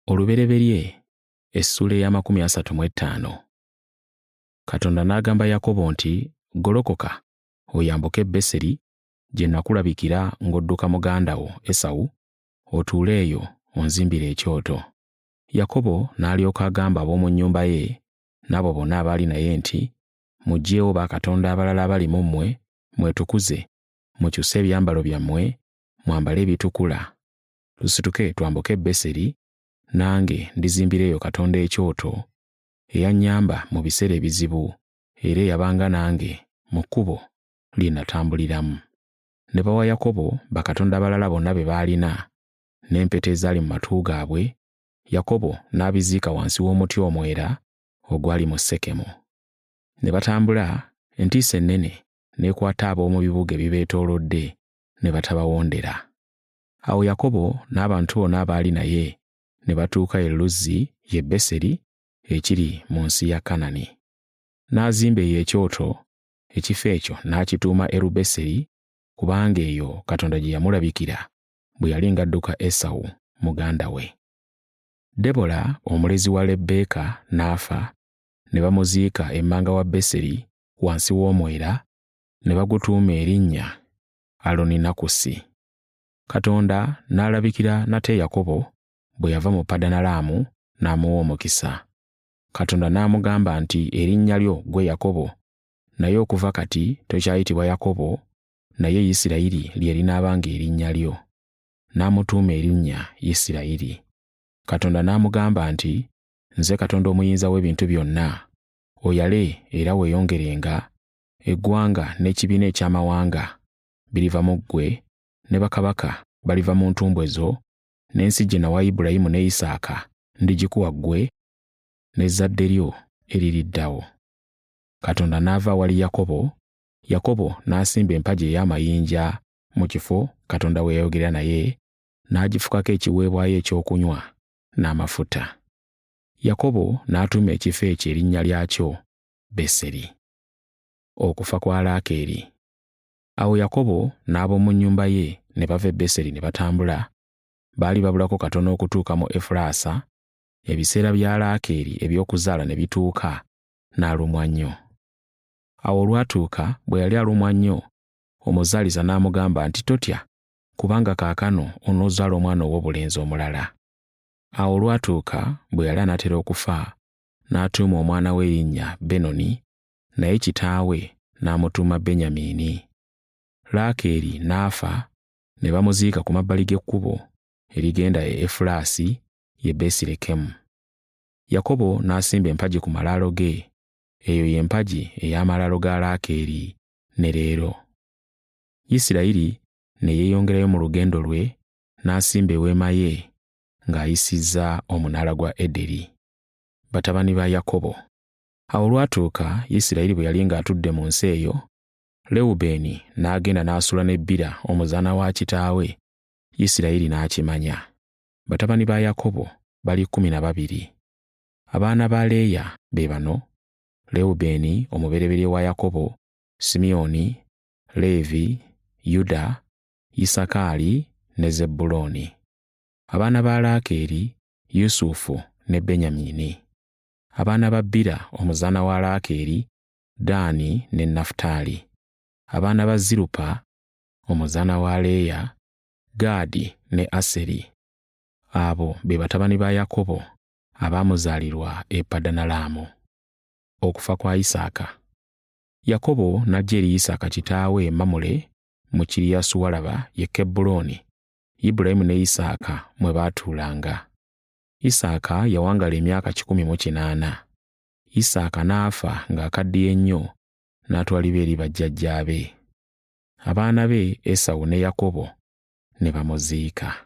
Olubereberye essula eya35. Katonda n'agamba Yakobo nti, golokoka oyambuke Beseri gye nakulabikira ng'odduka muganda wo Esawu, otuule eyo onzimbire ekyoto. Yakobo n'alyoka agamba ab'omu nnyumba ye n'abo bonna abaali naye nti, muggyeewo bakatonda abalala abali mu mmwe, mwetukuze, mukyuse ebyambalo byammwe, mwambale ebitukula. Tusituke twambuke Beseri, nange ndizimbira eyo Katonda ekyoto, eyannyamba mu biseera ebizibu, era eyabanga nange mu kkubo lye natambuliramu. Ne bawa Yakobo bakatonda abalala bonna be baalina, n'empeta ezaali mu matu gaabwe. Yakobo n'abiziika wansi w'omuti omwera ogwali mu Sekemu. Ne batambula, entiisa ennene n'ekwata ab'omu bibuga ebibeetoolodde, ne batabawondera. Awo Yakobo n'abantu bonna abaali naye ne batuuka e Luzzi, ye Beseri, ekiri mu nsi ya Kanani. N'azimba eyo ekyoto, ekifo ekyo n'akituuma Erubeseri, kubanga eyo Katonda gye yamulabikira bwe yali ng'adduka Esawu muganda we. Debola omulezi wa Lebbeeka n'afa, ne bamuziika emmanga wa Beseri wansi w'omwera, ne bagutuuma erinnya Aloninakusi. Katonda n'alabikira nate Yakobo bwe yava mu Padanalaamu n'amuwa omukisa. Katonda n'amugamba nti, erinnya lyo ggwe Yakobo, naye okuva kati tokyayitibwa Yakobo, naye Isirayiri lye linaabanga erinnya lyo. N'amutuuma erinnya Isirayiri. Katonda n'amugamba nti, nze Katonda omuyinza w'ebintu byonna, oyale era weeyongerenga, eggwanga n'ekibiina eky'amawanga biriva mu ggwe, ne bakabaka baliva mu ntumbwe zo, n'ensi gye nawa Ibulayimu ne Isaaka ndigikuwa ggwe n'ezzadde lyo eririddawo. Katonda n'ava wali Yakobo. Yakobo n'asimba empagi ey'amayinja mu kifo Katonda we yayogera naye, n'agifukako ekiweebwayo ekyokunywa n'amafuta. Yakobo n'atuuma ekifo ekyo erinnya lyakyo Beseri. Okufa kwa Laakeeri. Awo Yakobo n'ab'omu nnyumba ye ne bava e Beseri ne batambula. Baali babulako katono okutuuka mu Efulaasa. Ebiseera bya Laakeeri eby'okuzaala ne bituuka, n'alumwa nnyo. Awo olwatuuka bwe yali alumwa nnyo, omuzaaliza n'amugamba nti, totya, kubanga kaakano onoozaala omwana ow'obulenzi omulala. Awo olwatuuka bwe yali anaatera okufa, n'atuuma omwana we erinnya Benoni, naye kitaawe n'amutuuma Benyamini. Laakeeri n'afa, ne bamuziika ku mabbali g'ekkubo erigenda e Efulaasi, ye Besirekemu. Yakobo n'asimba empagi ku malaalo ge, eyo y'empagi ey'amalaalo ga Laakeeri ne leero. Isirayiri ne yeeyongerayo mu lugendo lwe, n'asimba eweema ye ng'ayisizza omunaala gwa Ederi. Batabani ba Yakobo. Awo olwatuuka Isirayiri bwe yali ng'atudde mu nsi eyo, Lewubeeni n'agenda n'asula ne Bira omuzaana wa kitaawe, Isirayiri n'akimanya. Batabani ba Yakobo bali 12. Abaana ba Leeya be bano: Lewubeeni omubereberye wa Yakobo, Simyoni, Leevi, Yuda, Isakaali ne Zebbulooni. Abaana ba Laakeeri, Yusufu ne Benyamini. Abaana ba Bira omuzaana wa Laakeeri, Daani ne Nafutaali. Abaana ba Zirupa omuzaana wa Leeya, Gaadi ne Aseri. Abo be batabani ba Yakobo abaamuzaalirwa e Padanalaamu. Okufa kwa Isaaka. Yakobo n'ajja eri Isaaka kitaawe e Mamule mu Kiriyasuwalaba ye Kebbulooni, Ibulayimu ne Isaaka mwe baatuulanga. Isaaka yawangala emyaka 180. Isaaka n'afa ng'akaddiye nnyo, n'atwalibwa eri bajjajjaabe. Abaana be Esawu ne Yakobo ne bamuziika.